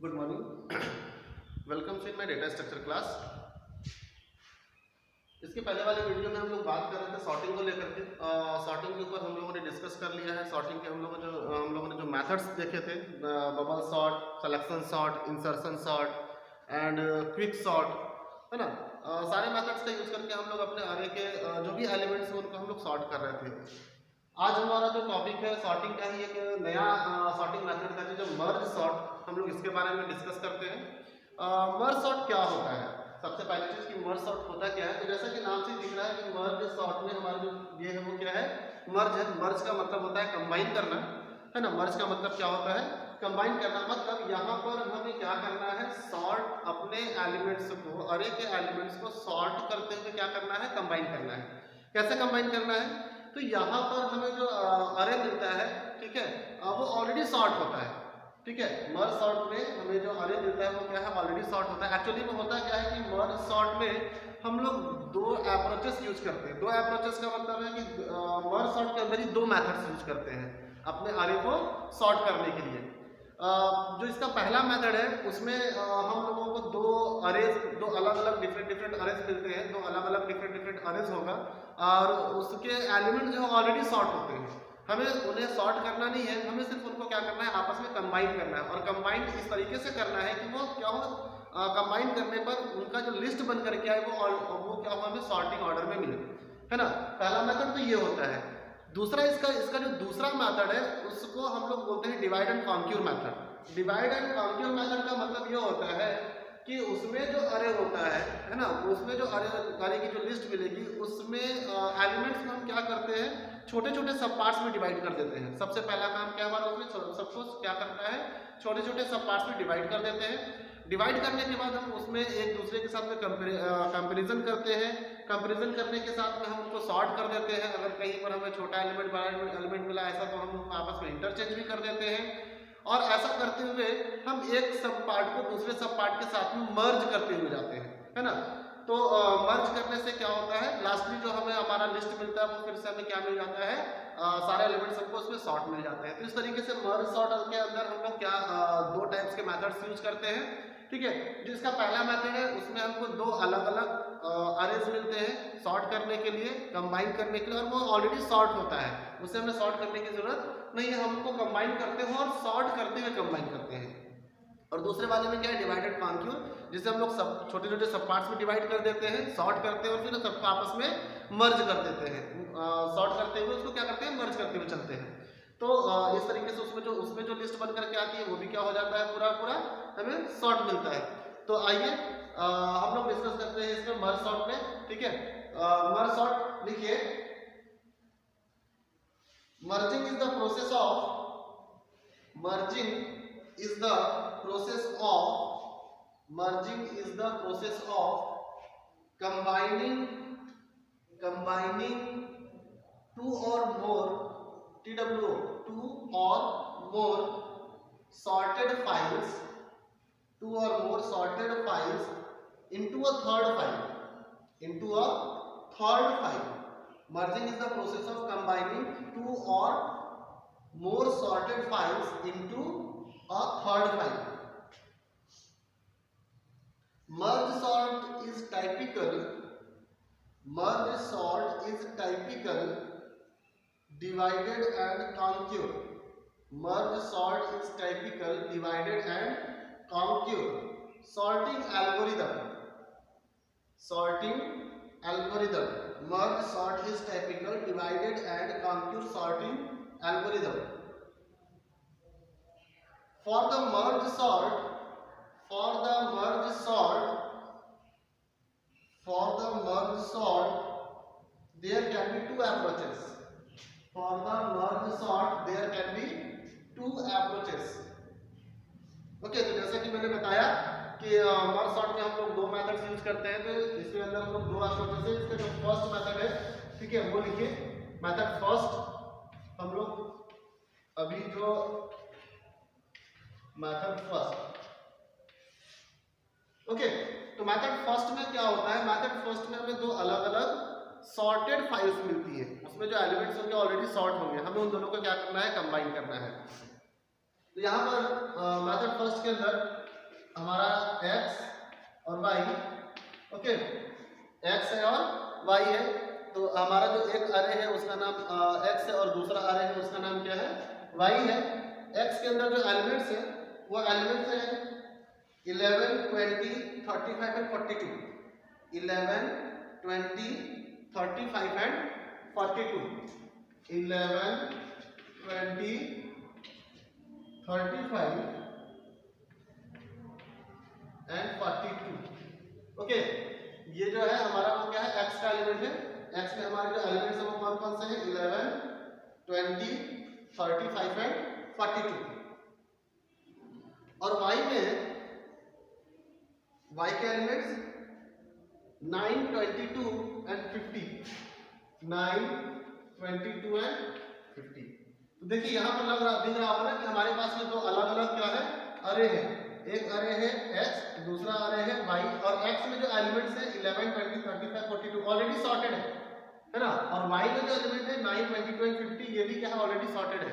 Good morning, welcome to my data structure class. इसके पहले वाले वीडियो में हम लोग बात कर रहे थे सॉर्टिंग को लेकर के। सॉर्टिंग के ऊपर हम लोगों ने डिस्कस कर लिया है। सॉर्टिंग के हम लोगों ने जो मेथड्स देखे थे, bubble sort, selection sort, insertion sort and quick sort, है ना। सारे मेथड्स का यूज करके हम लोग अपने अरे के जो भी एलिमेंट्स हैं उनको हम लोग सॉर्ट कर रहे थे। आज हमारा जो टॉपिक है सॉर्टिंग का ही एक नया सॉर्टिंग मेथड का जो मर्ज सॉर्ट, हम लोग इसके बारे में डिस्कस करते हैं। मर्ज सॉर्ट क्या होता है? सबसे पहली चीज कि मर्ज सॉर्ट होता क्या है। तो जैसा कि नाम से दिख रहा है कि मर्ज सॉर्ट में हमारा जो ये है वो क्या है, मर्ज है। मर्ज का मतलब होता है कंबाइन करना, है ना। मर्ज का मतलब क्या होता है, कंबाइन करना। मतलब यहाँ पर हमें क्या करना है, सॉर्ट अपने एलिमेंट्स को, अरे के एलिमेंट्स को सॉर्ट करते हुए क्या करना है, कंबाइन करना है। कैसे कंबाइन करना है? तो यहाँ पर हमें जो अरे मिलता है, ठीक है, वो ऑलरेडी सॉर्ट होता है, ठीक है। मर्ज सॉर्ट में हमें जो अरे मिलता है वो क्या है, ऑलरेडी सॉर्ट होता है। एक्चुअली में होता क्या है कि मर्ज सॉर्ट में हम लोग दो अप्रोचेस यूज करते हैं। दो अप्रोचेस का मतलब है कि मर्ज सॉर्ट के अंदर ही दो मेथड्स यूज करते हैं अपने अरे को सॉर्ट करने के लिए। जो इसका पहला मेथड है उसमें हम लोगों को दो अरेज, दो अलग अलग डिफरेंट अरेज मिलते हैं। दो अलग अलग डिफरेंट अरेज होगा और उसके एलिमेंट जो ऑलरेडी सॉर्ट होते हैं। हमें उन्हें सॉर्ट करना नहीं है, हमें सिर्फ उनको क्या करना है, आपस में कंबाइन करना है। और कंबाइन इस तरीके से करना है कि वो क्या हो, कंबाइन करने पर उनका जो लिस्ट बन करके आए वो क्या हो, हमें सॉर्टिंग ऑर्डर में मिले, है ना। पहला मेथड तो ये होता है। दूसरा इसका जो दूसरा मेथड है उसको हम लोग बोलते हैं divide and conquer method. Divide and conquer method का मतलब ये होता है कि उसमें जो अरे होता है ना, उसमें जो अरे की जो लिस्ट मिलेगी उसमें एलिमेंट्स को हम क्या करते हैं, छोटे छोटे सब पार्ट्स में डिवाइड कर देते हैं। सबसे पहला काम क्या हमारा उसमें सबको क्या करता है, छोटे छोटे सब पार्ट्स में डिवाइड कर देते हैं। डिवाइड करने के बाद हम उसमें एक दूसरे के साथ में कंपेरिजन करते हैं। कंपेरिजन करने के साथ में हम उनको सॉर्ट कर देते हैं। अगर कहीं पर हमें छोटा एलिमेंट बड़ा एलिमेंट मिला ऐसा, तो हम आपस में इंटरचेंज भी कर देते हैं। और ऐसा करते हुए हम एक सब पार्ट को दूसरे सब पार्ट के साथ में मर्ज करते हुए जाते हैं, है ना। तो मर्ज करने से क्या होता है, लास्टली जो हमें हमारा लिस्ट मिलता है वो फिर से हमें क्या मिल जाता है, सारे एलिमेंट्स हमको उसमें सॉर्ट मिल जाते हैं। तो इस तरीके से मर्ज सॉर्ट के अंदर हम लोग क्या दो टाइप्स के मेथड्स यूज करते हैं, ठीक है। जो इसका पहला मेथड है उसमें हमको दो अलग अलग अरेज मिलते हैं सॉर्ट करने के लिए, कंबाइन करने के लिए, और वो ऑलरेडी सॉर्ट होता है, उससे हमें सॉर्ट करने की जरूरत नहीं है। हम उनको कंबाइन करते हैं और सॉर्ट करते हुए कंबाइन करते हैं। और दूसरे वाले में क्या है, डिवाइडेड कॉन्क्यूर, जिसे हम लोग सब छोटे छोटे सब पार्ट्स में डिवाइड कर देते हैं, सॉर्ट करते हैं और फिर सबको आपस में मर्ज कर देते हैं। सॉर्ट करते हुए उसको क्या करते हैं, मर्ज करते हुए चलते हैं। तो इस तरीके से उसमें जो लिस्ट बन करके आती है वो भी क्या हो जाता है, पूरा पूरा हमें सॉर्ट मिलता है। तो आइए हम लोग डिस्कस करते हैं इसमें मर्ज सॉर्ट में, ठीक है। मर्ज सॉर्ट लिखिए, merging is the process of merging is the process of merging is the process of combining two or more TWO, two or more sorted files, two or more sorted files into a third file. Merging is the process of combining two or more sorted files into a third file. Merge sort is typical divided and conquer. Merge sort is typical divided and conquer. Sorting algorithm. Merge sort is typical divided and conquer sorting algorithm. For the merge sort there can be two approaches. Okay, तो जैसा कि मैंने बताया कि merge sort में हम लोग दो मेथड्स यूज करते हैं। तो इसके अंदर हम लोग दो अप्रोचेस है। इसका जो फर्स्ट मेथड है, ठीक है, वो लिखिए मेथड फर्स्ट। हम लोग अभी जो मेथड फर्स्ट, ओके, तो मेथड फर्स्ट में क्या होता है, मेथड फर्स्ट में हमें दो अलग अलग सॉर्टेड फाइल्स मिलती है। उसमें जो एलिमेंट्स होंगे ऑलरेडी सॉर्ट होंगे, हमें उन दोनों को क्या करना है, कंबाइन करना है। तो यहाँ पर मेथड फर्स्ट के अंदर हमारा x और y, ओके, x है और y है। तो हमारा जो एक अरे है उसका नाम x है और दूसरा अरे है उसका नाम क्या है, y है। x के अंदर जो एलिमेंट्स है वो एलिमेंट्स है 11, 20, 35 एंड 42। 11, 20, 35 एंड 42। 11, 20, 35 एंड 42। ओके, ये जो है हमारा वो क्या है, x का एलिमेंट है। x में हमारे जो एलिमेंट्स है वो कौन कौन से हैं, 11, 20, 35 एंड 42। और y में y के एलिमेंट्स 9, 22 एंड 50। 9, 22 एंड 50। तो देखिए यहाँ पर दिख रहा होगा ना कि हमारे पास में दो अलग अलग क्या है, अरे है। एक अरे है x, दूसरा अरे है y। और x में जो एलिमेंट्स है 11, 20, 35, 42 ऑलरेडी सॉर्टेड है ना। और y में जो एलिमेंट है 9, 22 एंड 50 ये भी क्या है, ऑलरेडी सॉर्टेड है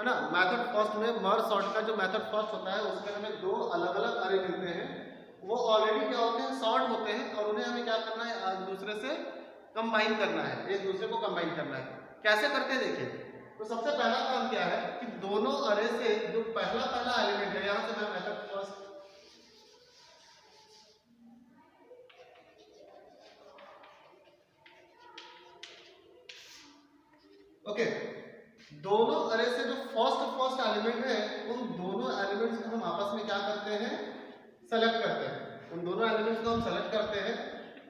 ना। मेथड फर्स्ट में मर्ज सॉर्ट का जो मेथड फर्स्ट होता है उसमें हमें दो अलग अलग अरे मिलते हैं, वो ऑलरेडी क्या होते हैं, सॉर्ट होते हैं। और उन्हें हमें क्या करना है, एक दूसरे से कंबाइन करना है, एक दूसरे को कंबाइन करना है। कैसे करते हैं देखिए। तो सबसे पहला काम क्या है कि दोनों अरे से जो पहला एलिमेंट है, यहां से मैं मेथड फर्स्ट ओके, दोनों अरे से जो फर्स्ट एलिमेंट है उन दोनों एलिमेंट्स को हम आपस में क्या करते हैं, सेलेक्ट करते हैं। उन दोनों एलिमेंट्स को हम सेलेक्ट करते हैं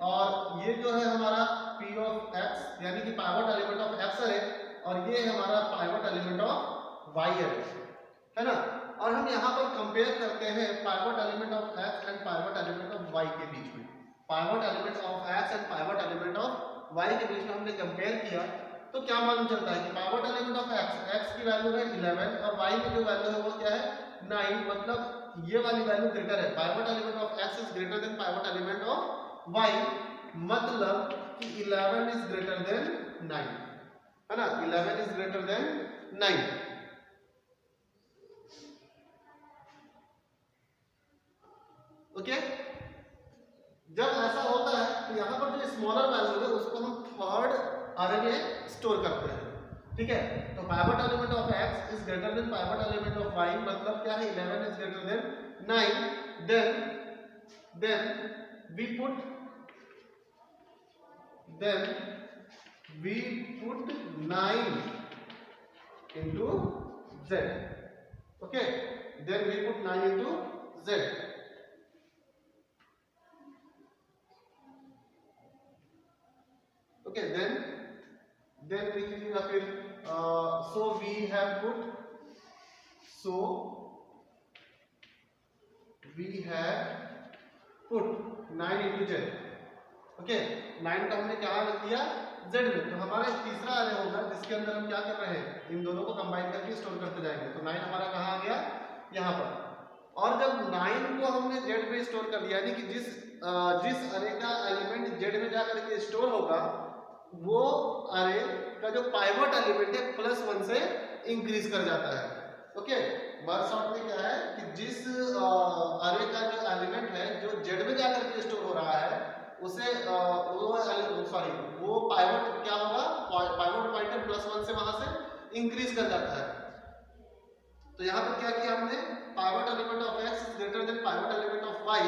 और ये जो है हमारा p ऑफ x यानी कि पाइवट एलिमेंट ऑफ x अरे, और ये है हमारा पाइवट एलिमेंट ऑफ y अरे, है ना। और हम यहाँ पर कंपेयर करते हैं pivot element of x and pivot element of y के बीच में। Pivot element of x and pivot element of y के बीच में हमने कंपेयर किया तो क्या मालूम चलता है कि पाइवट एलिमेंट ऑफ x की वैल्यू है 11 और y में जो वैल्यू है वो क्या है 9, मतलब ये वाली वैल्यू ग्रेटर है। Pivot element of x is greater than pivot element of y, मतलब कि 11 इज ग्रेटर देन 9, है ना। 11 इज ग्रेटर देन 9। ओके, जब ऐसा होता है तो यहाँ पर जो स्मॉलर वैल्यू है उसको हम थर्ड अरे में स्टोर करते हैं, ठीक है। तो pivot element of x is greater than pivot element of y, मतलब क्या है 11 is greater than 9। Then we put 9 into z, okay, then we put 9 into z। okay, then we can फिर so we have put 9 into z, okay. 9 का हमने क्या रख दिया, z में। तो हमारा एक तीसरा अरे होगा जिसके अंदर हम क्या कर रहे हैं, इन दोनों को कंबाइन करके स्टोर करते जाएंगे। तो 9 हमारा कहाँ आ गया, यहाँ पर। और जब 9 को हमने z में स्टोर कर दिया, यानी कि जिस अरे का एलिमेंट z में जाकर के स्टोर होगा वो अरे का जो पाइवट एलिमेंट है +1 से इंक्रीज कर जाता है, ओके। मर्ज सॉर्ट में क्या है कि जिस अरे का जो एलिमेंट है जो z में जाकर के स्टोर हो रहा है उसे वो पाइवट क्या होगा, पाइवट पॉइंटर +1 से वहां से इंक्रीज कर जाता है। तो यहाँ पर क्या किया हमने, pivot element of x is greater than pivot element of y,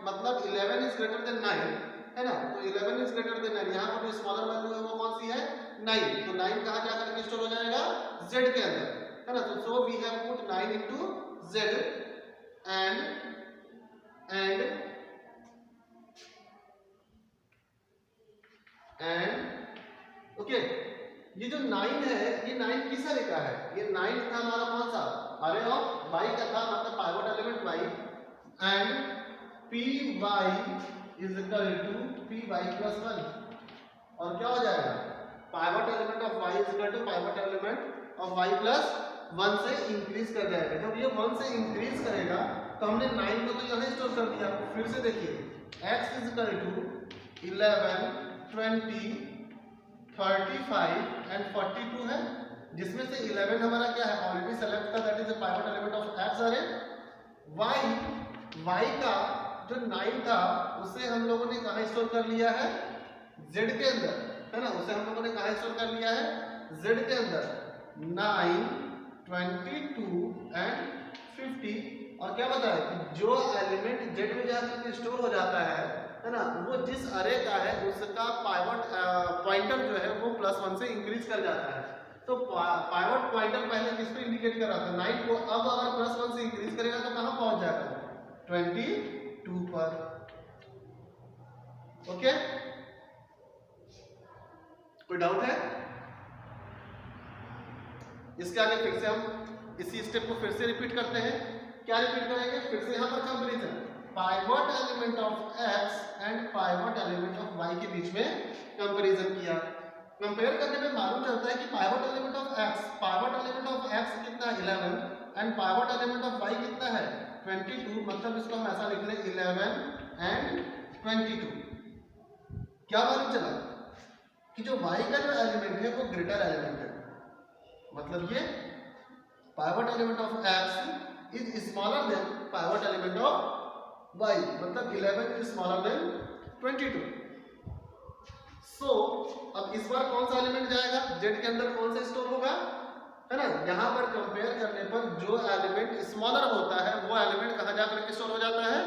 मतलब 11 इज ग्रेटर देन 9, है ना। तो 11 इज ग्रेटर देन 9, यहाँ पर जो स्मॉलर वैल्यू है वो कौन सी है, 9। तो 9 कहाँ जाकर के स्टोर हो जाएगा, z के अंदर, है ना। तो so we have put 9 into z and okay. ये जो 9 है ये 9 किस अरे का है, ये 9 था हमारा कौन सा, अरे ऑफ y का था, मतलब pivot element y, and py is equal to py + 1। और क्या हो जाएगा, pivot element of y is equal to pivot element of y + 1 से इंक्रीज कर जाएगा। जब ये 1 से इंक्रीज करेगा तो हमने 9 को तो यहाँ स्टोर कर दिया। फिर से देखिए x is equal to 11, 20, 35 and 42 है, जिसमें से 11 हमारा क्या है, ऑलरेडी सेलेक्ट था, that is a pivot element of x अरे। y y का जो 9 था उसे हम लोगों ने कहाँ स्टोर कर लिया है, z के अंदर, है ना, उसे हम लोगों ने कहाँ स्टोर कर लिया है, z के अंदर। 9, 22 एंड 50, और क्या बताया कि जो एलिमेंट z में जाकर स्टोर हो जाता है ना, वो जिस अरे का है उसका पाइवट पॉइंटर जो है वो +1 से इंक्रीज कर जाता है। तो पाइवट पॉइंटर पहले किस पे इंडिकेट कर रहा था, 9 को, अब अगर +1 से इंक्रीज करेगा तो कहां पहुंच जाएगा, 22 पर। ओके, कोई डाउट है? इसके आगे फिर से हम इसी स्टेप को फिर से रिपीट करते हैं। क्या रिपीट करेंगे, फिर से यहां पर comparison, pivot element of x and pivot element of y के बीच में कंपैरिजन किया। कंपेयर करने में मालूम चलता है कि पाइवट एलिमेंट ऑफ x कितना है 11 and pivot element of y कितना है 22, मतलब इसको हम ऐसा लिख लें 11 एंड 22। क्या मालूम चला कि जो y का जो एलिमेंट है वो ग्रेटर एलिमेंट है, मतलब ये pivot element of x is smaller than pivot element of y, मतलब 11 इज स्मॉलर देन 22। सो अब इस बार कौन सा एलिमेंट जाएगा, z के अंदर कौन सा स्टोर होगा, है ना। यहाँ पर कंपेयर करने पर जो एलिमेंट स्मॉलर होता है वो एलिमेंट कहाँ जाकर के स्टोर हो जाता है,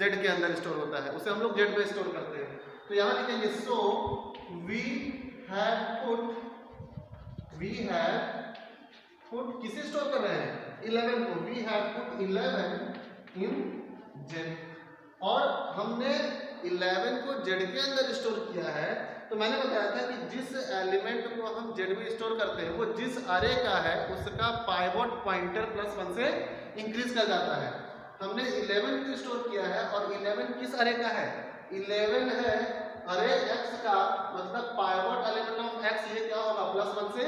z के अंदर स्टोर होता है, उसे हम लोग z में स्टोर करते हैं। तो यहाँ लिखेंगे सो वी हैव पुट किसे स्टोर कर रहे हैं, 11 को, we have put 11 in z, और हमने 11 को z के अंदर स्टोर किया है। तो मैंने बताया था कि जिस एलिमेंट को हम z में स्टोर करते हैं वो जिस अरे का है उसका पाइवट पॉइंटर +1 से इंक्रीज कर जाता है। हमने 11 को स्टोर किया है और 11 किस अरे का है, 11 है अरे x का, मतलब पाइवट एलिमेंट ऑफ x ये क्या होगा, +1 से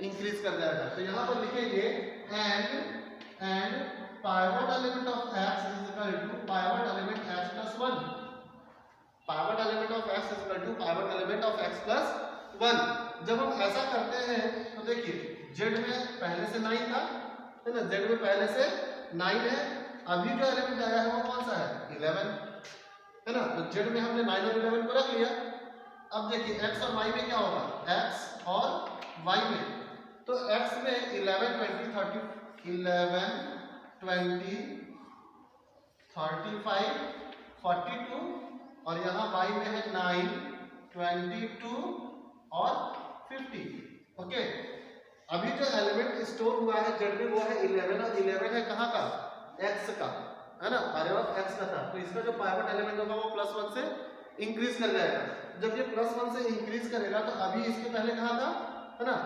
इंक्रीज कर जाएगा। तो यहाँ पर लिखेंगे and pivot element of x is equal to pivot element x +1, pivot element of x is equal to pivot element of x +1। जब हम ऐसा करते हैं तो देखिए z में पहले से 9 था, है ना, z में पहले से 9 है, अभी जो एलिमेंट आया है वो कौन सा है, 11, है ना। तो z में हमने 9 और 11 को रख लिया। अब देखिए x और y में क्या होगा, x और y में, तो x में 11 20 30 11 20 35 42, और यहाँ y में है 9 22 और 50। ओके, अभी जो एलिमेंट स्टोर हुआ है z में वो है 11, और 11 है कहाँ का, x का, है ना, अरे ऑफ x का था। तो इसका जो पाइवट एलिमेंट होगा वो +1 से इंक्रीज कर जाएगा। जब ये +1 से इंक्रीज करेगा तो अभी इसके पहले कहाँ था, है ना,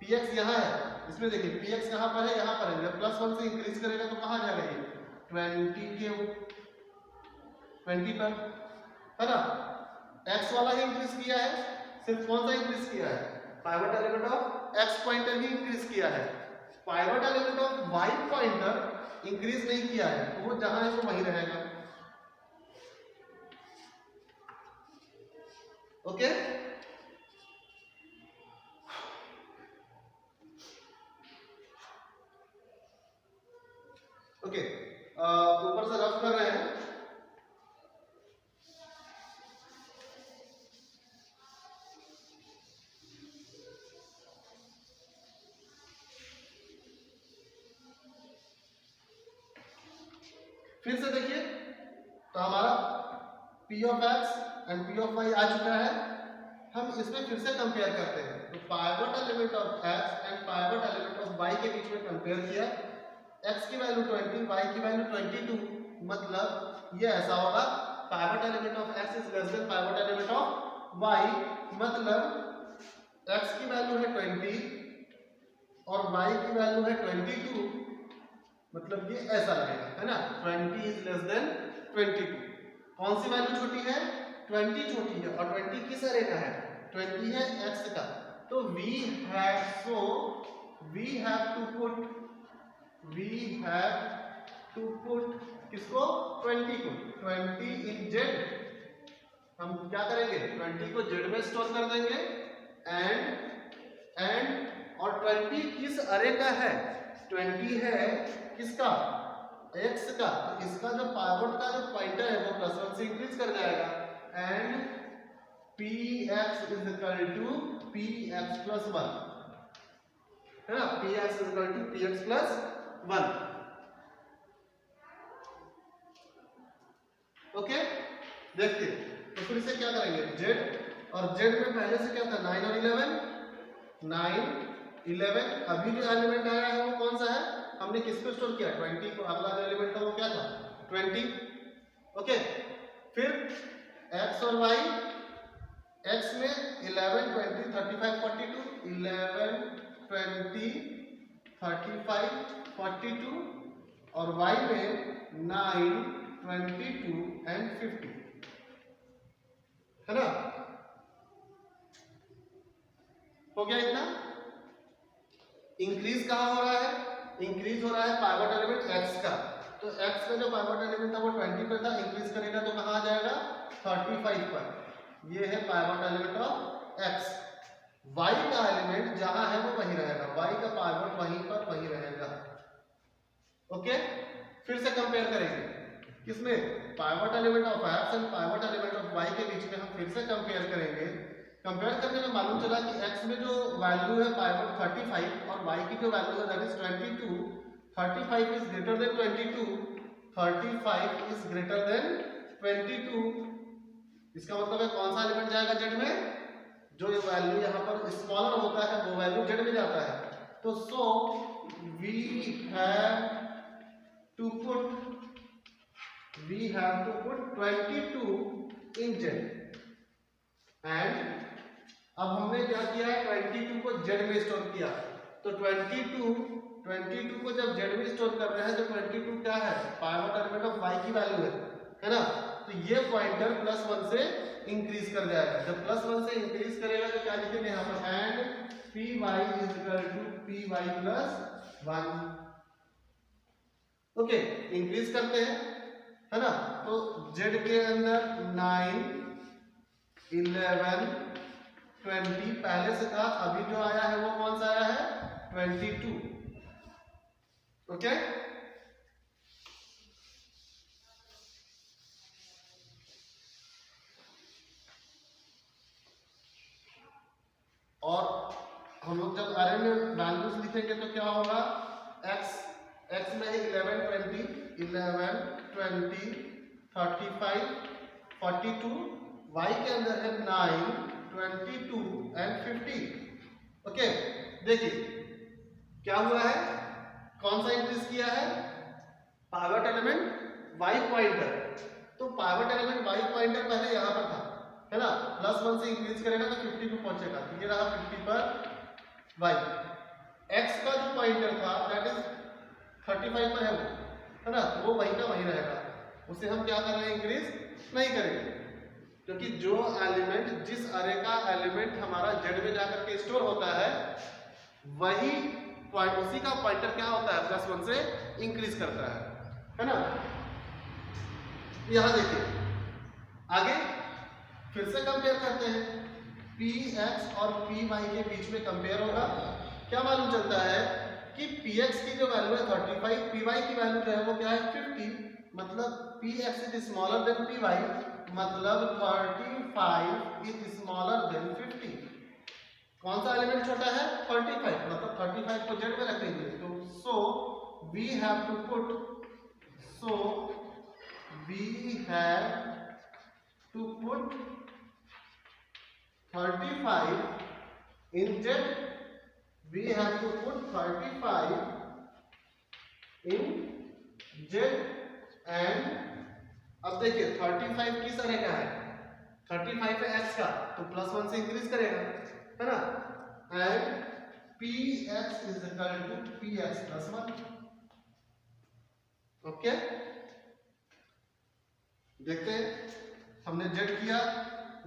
px यहाँ है, इसमें देखिए px कहाँ पर है, यहाँ पर है। जब +1 से इंक्रीज करेगा तो कहाँ जाएगा ये 20 पर, है ना। x वाला ही इंक्रीज किया है, सिर्फ कौन सा इंक्रीज किया है, pivot element of x pointer he increase किया है, pivot element of y pointer increase नहीं किया है, तो वो जहां है वो वहीं रहेगा। ओके, ओके, ऊपर से रफ कर रहे हैं। फिर से देखिए, तो हमारा p of x and p of y आ चुका है। हम इसमें फिर से कंपेयर करते हैं। तो pivot element of x and pivot element of y के बीच में कंपेयर किया। x की वैल्यू 20, y की वैल्यू 22, मतलब ये ऐसा होगा, pivot element of x is less than pivot element of y, मतलब x की वैल्यू है 20 और y की वैल्यू है 22, मतलब ये ऐसा लगेगा, है ना, 20 इज लेस देन 22। कौन सी वैल्यू छोटी है, 20 छोटी है, और 20 किस अरे का है, 20 है x का। तो वी हैव टू पुट किसको, 20 को, 20 इन z। हम क्या करेंगे, 20 को z में स्टोर कर देंगे, एंड और 20 किस अरे का है, 20 है किसका, x का, तो इसका जो पाइवट का जो पॉइंटर है वो +1 से इंक्रीज कर जाएगा and px is equal to px plus 1, है ना, px is equal to px plus 1। Okay, देखते तो फिर से क्या करेंगे, z और z में पहले से क्या था 9 और 11, 9 11, अभी जो एलिमेंट आया है वो कौन सा है, हमने किस पे स्टोर किया 20 को, अगला जो एलिमेंट था वो क्या था 20। ओके, फिर x और y, x में 11 20 35 42, 11 20 35 42 और y में 9 22 एंड 50, है ना, हो गया इतना। इंक्रीज कहाँ हो रहा है, इंक्रीज हो रहा है पाइवट एलिमेंट x का, तो x का जो पाइवट एलिमेंट था वो 20 पर था, इंक्रीज करेगा तो कहाँ आ जाएगा 35 पर, ये है pivot element of x। y का एलिमेंट जहां है वो वहीं रहेगा, y का पाइवट वहीं पर वहीं रहेगा। ओके, फिर से कंपेयर करेंगे किसमें, pivot element of x and pivot element of y के बीच में हम फिर से कंपेयर करेंगे। कंपेयर करने में मालूम चला कि x में जो वैल्यू है पाइवट 35 और y की जो वैल्यू है that is 22, 35 is greater then 22, 35 is greater then 22। इसका मतलब है कौन सा एलिमेंट जाएगा z में, जो ये वैल्यू यहाँ पर स्मॉलर होता है वो वैल्यू z में जाता है। तो so we have to put 22 in z, एंड अब हमने क्या किया है 22 को z में स्टोर किया, तो 22 को जब z में स्टोर कर रहे हैं तो 22 क्या है, पाइवट एलिमेंट ऑफ y की वैल्यू है ना, तो ये पॉइंटर +1 से इंक्रीज कर जाएगा। जब +1 से इंक्रीज करेगा तो क्या लिखेंगे यहाँ पर, and py is equal to py plus 1। Okay, increase करते हैं, है ना, तो z के अंदर 9 11 20 पहले से था, अभी जो आया है वो कौन सा आया है 22। ओके, और हम लोग जब अरे में वैल्यूज लिखेंगे तो क्या होगा, x में है 11 20 11 20 35 42, y के अंदर है 9 22 एंड 50। ओके, देखिए क्या हुआ है, कौन सा इंक्रीज किया है, पाइवट एलिमेंट y पॉइंटर, तो पाइवट एलिमेंट y पॉइंटर पहले यहां पर था, है ना, +1 से इंक्रीज करेगा तो 50 पे पहुंचेगा, तो ये रहा 50 पर y। x का जो पॉइंटर था दैट इज 35 पर है ना, तो वो वहीं का वहीं रहेगा, उसे हम क्या कर रहे हैं, इंक्रीज नहीं करेंगे, क्योंकि जो एलिमेंट, जिस अरे का एलिमेंट हमारा z में जाकर के स्टोर होता है वही उसी का पॉइंटर क्या होता है +1 से इंक्रीज करता है ना। यहां देखिए आगे फिर से कंपेयर करते हैं, px और py के बीच में कंपेयर होगा, क्या मालूम चलता है कि px की जो वैल्यू है 35, py की वैल्यू जो है वो क्या है 50, मतलब px is smaller than py, मतलब 35 इज स्मॉलर देन 50। कौन सा एलिमेंट छोटा है 35, मतलब 35 को z में रखेंगे, तो so we have to put 35 in z, we have to put 35 in z, and अब देखिए 35 किस तरह का है, 35 है x का, तो +1 से इंक्रीज करेगा, है ना, and px is equal to px plus 1। Okay, देखते हैं, हमने z किया,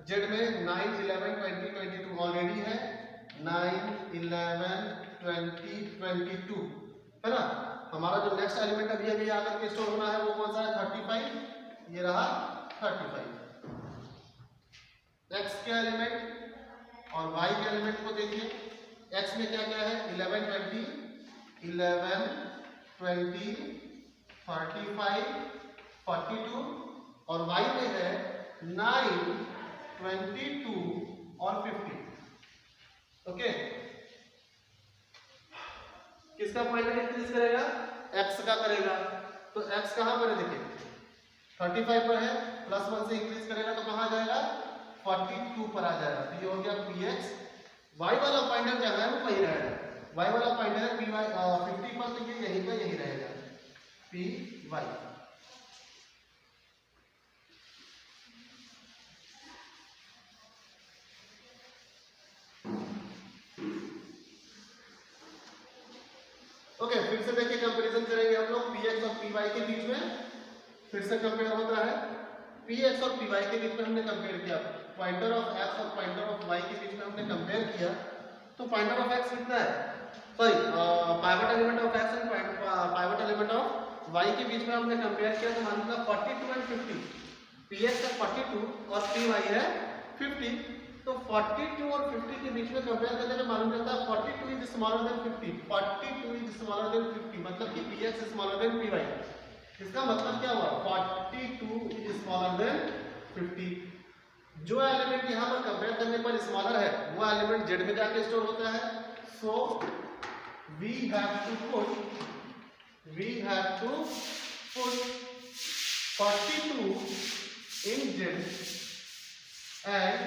z में 9 11 20 22 ऑलरेडी है, 9 11 20 22, है ना, हमारा जो नेक्स्ट एलिमेंट अभी अभी आकर के स्टोर होना है वो कौन सा है 35, ये रहा 35। x के एलिमेंट और y के एलिमेंट को देखिए, x में क्या क्या है 11 20 11 20 35, 42 और y में है 9, 22 और 50। ओके, किसका पॉइंटर इंक्रीज करेगा? x का करेगा। तो x कहां पर है? देखिए 35 पर है, +1 से इंक्रीज करेगा तो कहां आ जाएगा? 42 पर आ जाएगा। तो ये हो गया px। y वाला पॉइंटर क्या है? वो वही रहेगा। y वाला पॉइंटर है py 50 पर, तो ये यहीं पर यही रहेगा py। ओके, फिर से देखिए कंपैरिजन करेंगे हम लोग px और py के बीच में। फिर से कंपेयर होता है px और py के बीच में हमने कंपेयर किया, पॉइंटर ऑफ x और पॉइंटर ऑफ y के बीच में हमने कंपेयर किया। तो पॉइंटर ऑफ x कितना है? Sorry, pivot element of x and pivot element of y के बीच में हमने कंपेयर किया। तो मान लीजिए 42 एंड 50, px है 42 और py है 50। तो 42 और 50 के बीच में कंपेयर करने में मालूम चलता है 42 is smaller than 50, 42 is smaller than 50, मतलब कि px is smaller than py। इसका मतलब क्या हुआ? 42 इज स्मॉलर देन 50। जो एलिमेंट यहाँ पर कंपेयर करने पर स्मॉलर है वो एलिमेंट जेड में जाके स्टोर होता है। So we have to put 42 in z. And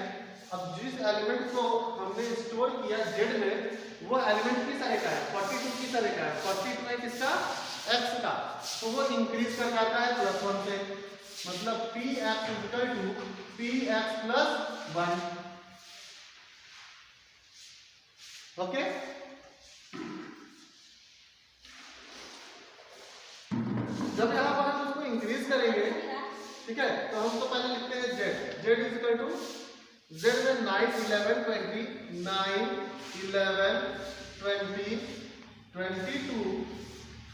अब जिस एलिमेंट को हमने स्टोर किया जेड में, वो एलिमेंट किस तरह का है? 42 किस तरह का है? 42 है किसका? x का। तो वो इंक्रीज कर जाता है +1 से, मतलब px equal to px + 1। Okay, जब यहां पर हम उसको इंक्रीज करेंगे, ठीक है, तो हम तो पहले लिखते हैं z इक्वल टू z में 9, 11, 20, 9, 11, 20, 22,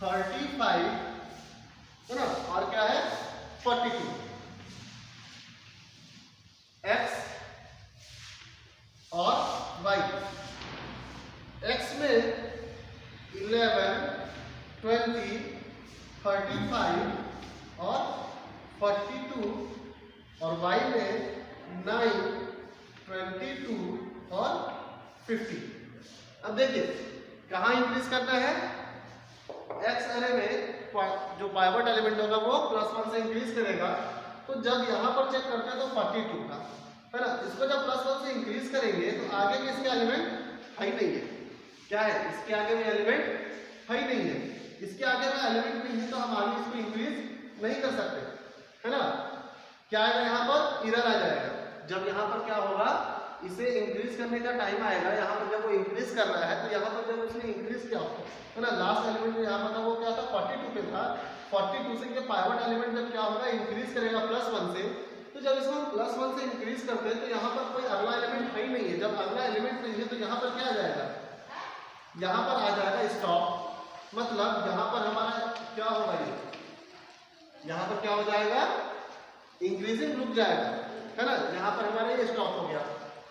35 है ना, और क्या है? 42। x और y, x में 11, 20, 35 और 42 और y में 9, 22 और 50। अब देखिए कहाँ इंक्रीज करना है? x अरे में जो पाइवट एलिमेंट होगा वो +1 से इंक्रीज करेगा। तो जब यहाँ पर चेक करते हैं तो 42 का है ना, इसको जब +1 से इंक्रीज करेंगे तो आगे में इसके एलिमेंट है ही नहीं है। क्या है? इसके आगे में एलिमेंट है ही नहीं है। इसके आगे में एलिमेंट नहीं है तो हम आगे इसको इंक्रीज नहीं कर सकते, है ना। क्या आएगा यहाँ पर? एरर आ जाएगा। जब यहाँ पर क्या होगा, इसे इंक्रीज करने का टाइम आएगा, यहाँ पर जब वो इंक्रीज कर रहा है तो यहाँ पर जब उसने इंक्रीज किया है ना, लास्ट एलिमेंट जो यहाँ पर था वो क्या था? 42 पे था। 42 से ये पाइवट एलिमेंट जब क्या होगा? इंक्रीज करेगा +1 से। तो जब इसको हम +1 से इंक्रीज करते हैं तो यहाँ पर कोई अगला एलिमेंट है ही नहीं है। जब अगला एलिमेंट नहीं है तो यहाँ पर क्या आ जाएगा? यहाँ पर आ जाएगा स्टॉप। मतलब यहाँ पर हमारा क्या होगा? ये यहाँ पर क्या हो जाएगा? इंक्रीजिंग रुक जाएगा, है ना। यहाँ पर हमारा ये स्टॉप हो गया।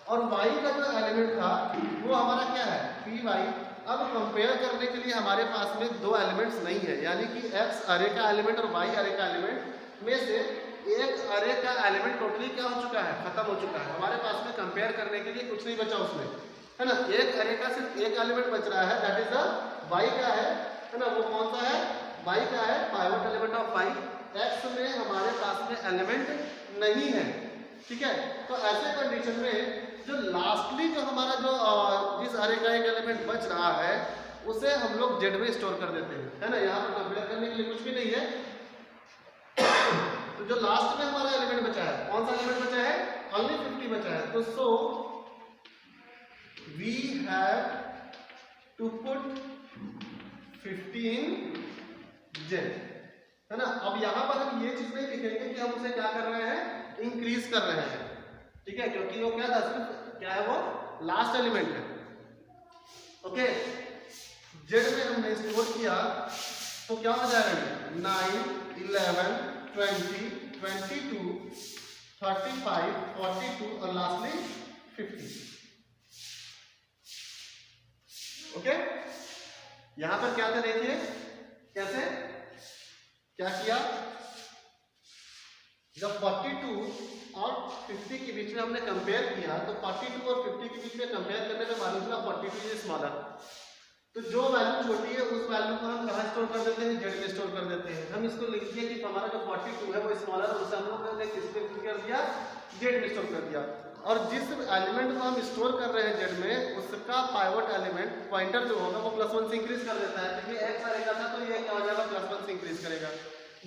और y का जो एलिमेंट था वो हमारा क्या है? py। अब कंपेयर करने के लिए हमारे पास में दो एलिमेंट्स नहीं है, यानी कि x अरे का एलिमेंट और y अरे का एलिमेंट में से एक अरे का एलिमेंट टोटली क्या हो चुका है? खत्म हो चुका है। हमारे पास में कंपेयर करने के लिए कुछ नहीं बचा उसमें, है ना। एक अरे का सिर्फ एक एलिमेंट बच रहा है, दैट इज द y का है ना। वो कौन सा है? y का है, pivot element of y। x में हमारे पास में एलिमेंट नहीं है, ठीक है। तो ऐसे कंडीशन में जो लास्टली जो हमारा जो जिस अरे का एक एलिमेंट बच रहा है उसे हम लोग जेड में स्टोर कर देते हैं, है ना। यहाँ पर कंपेयर करने के लिए कुछ भी नहीं है। तो जो लास्ट में हमारा एलिमेंट बचा है, कौन सा एलिमेंट बचा है? ओनली 50 बचा है। तो so we have to put 15 z, है ना। अब यहाँ पर हम ये चीज नहीं लिखेंगे कि हम उसे क्या कर रहे हैं? इंक्रीज कर रहे हैं, ठीक है, क्योंकि वो क्या था? सिर्फ क्या है? वो लास्ट एलिमेंट है। ओके, जेड में हमने स्टोर किया तो क्या हो जाएगा? 9, 11, 20, 22, 35, 42 और लास्टली 50। ओके, यहां पर क्या था? देखिए कैसे क्या किया, जब 42 और 50 के बीच में हमने कंपेयर किया तो 42 और 50 के बीच में कंपेयर करने में मालूम चला 42 इज स्मॉलर। तो जो वैल्यू छोटी है उस वैल्यू को हम कहाँ स्टोर कर देते हैं, जेड में स्टोर कर देते हैं। हम इसको लिख दिए कि हमारा जो 42 है वो स्मॉलर है, उसे हम लोग ने किस पे कर दिया, जेड में स्टोर कर दिया। और जिस एलिमेंट को हम स्टोर कर रहे हैं जेड में, उसका पाइवट एलिमेंट पॉइंटर जो होगा वो +1 से इंक्रीज कर देता है, क्योंकि x आएगा था तो ये क्या हो जाएगा, +1 से इंक्रीज करेगा।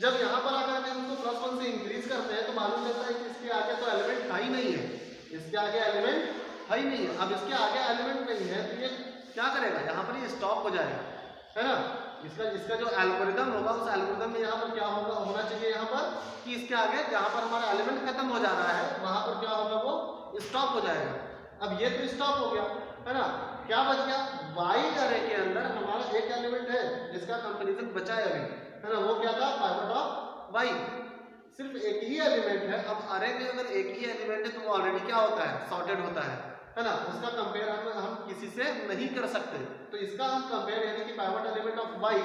जब यहाँ पर आकर हम इसको +1 से इंक्रीज करते हैं तो मालूम चलता है कि इसके आगे तो एलिमेंट है ही नहीं है, इसके आगे एलिमेंट है ही नहीं है। अब इसके आगे एलिमेंट नहीं है तो ये क्या करेगा, यहाँ पर ये स्टॉप हो जाएगा, है ना। इसका जो एल्गोरिदम होगा उस एल्गोरिदम में यहाँ पर क्या होगा, होना चाहिए यहाँ पर कि इसके आगे जहाँ पर हमारा एलिमेंट खत्म हो जा रहा है वहाँ पर क्या होगा, वो स्टॉप हो जाएगा। अब ये तो स्टॉप हो गया, है ना। क्या बच गया, वाइड अरे के अंदर हमारा एक एलिमेंट है जिसका कंपैरिजन बचा है अभी, है ना। वो क्या था, पाइवट ऑफ वाई, सिर्फ एक ही एलिमेंट है। अब अरे में अगर एक ही एलिमेंट है तो वो ऑलरेडी क्या होता है, सॉर्टेड होता है ना। उसका कंपेयर हम किसी से नहीं कर सकते। तो इसका हम कंपेयर यानी कि पाइवट एलिमेंट ऑफ वाई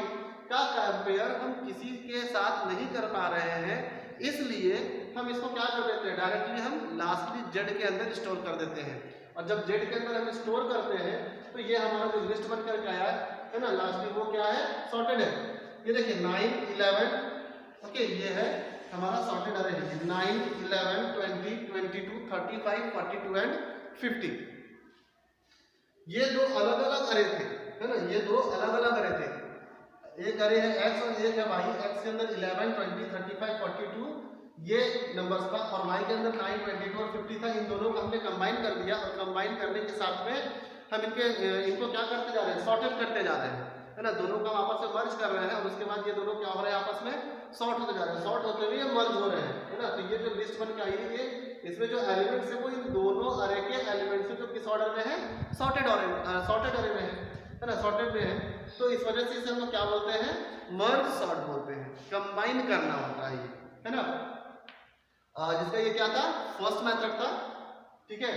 का कंपेयर हम किसी के साथ नहीं कर पा रहे हैं, इसलिए हम इसको क्या कर देते हैं, डायरेक्टली हम लास्टली जेड के अंदर स्टोर कर देते हैं। और जब जेड के अंदर हम स्टोर करते हैं तो ये हमारा जो लिस्ट बन करके आया है ना, लास्टली वो क्या है, सॉर्टेड है। ये देखिए 9, 11, ओके, ये है हमारा सॉर्टेड अरे है। 9, 11, 20, 22, 35, 42 एंड 50। ये दो अलग अलग अरे थे, है ना, ये दो अलग अलग अरे थे। एक अरे है x और एक है y। x के अंदर 11, 20, 35, 42 ये नंबर्स था, और y के अंदर 9, 22 और 50 था। इन दोनों को हमने कंबाइन कर दिया, और कंबाइन करने के साथ में हम इनको क्या करते जा रहे हैं, सॉर्टेड करते जा रहे हैं, है ना। दोनों को हम आपस में मर्ज कर रहे हैं, और उसके बाद ये दोनों क्या हो रहे हैं, आपस में सॉर्ट होते जा रहे हैं, सॉर्ट होते हुए ये मर्ज हो रहे हैं, है ना। तो ये जो लिस्ट बन के आई है, ये इसमें जो एलिमेंट्स है वो इन दोनों अरे के एलिमेंट्स जो किस ऑर्डर में है, सॉर्टेड अरे में है ना, सॉर्टेड में है। तो इस वजह से इसे हम लोग क्या बोलते हैं, मर्ज सॉर्ट बोलते हैं, कंबाइन करना होता है ये, है ना। जिसका ये क्या था, फर्स्ट मेथड था, ठीक है।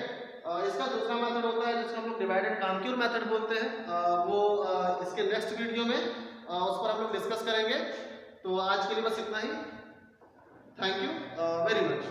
इसका दूसरा मेथड होता है जिसको हम लोग डिवाइड एंड कॉन्क्यूर मेथड बोलते हैं। वो इसके नेक्स्ट वीडियो में उस पर हम लोग डिस्कस करेंगे। तो आज के लिए बस इतना ही। Thank you very much.